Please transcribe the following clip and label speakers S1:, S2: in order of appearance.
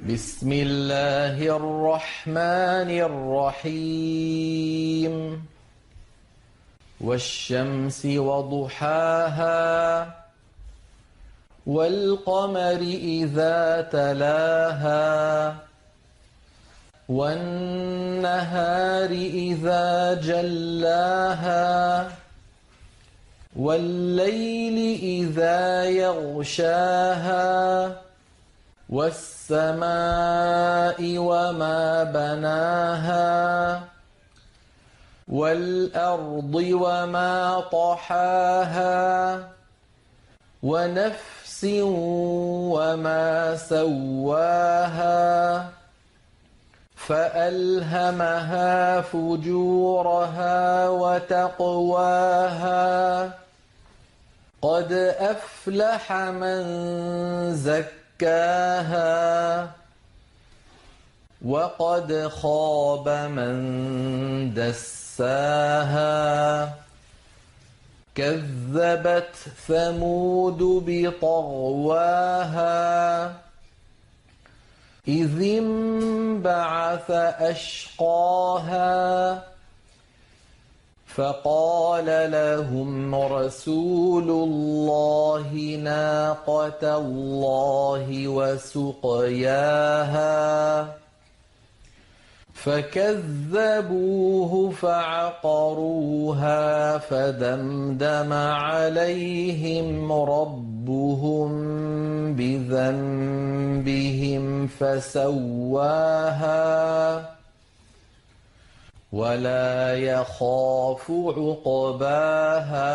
S1: بسم الله الرحمن الرحيم والشمس وضحاها والقمر إذا تلاها والنهار إذا جلاها والليل إذا يغشاها والسماء وما بناها والأرض وما طحاها ونفس وما سواها فألهمها فجورها وتقواها قد أفلح من زكاها وقد خاب من دساها كذبت ثمود بطغواها إذ انبعث أشقاها فقال لهم رسول الله ناقة الله وسقياها فكذبوه فعقروها فدمدم عليهم ربهم بذنبهم فسواها ولا يخاف عقباها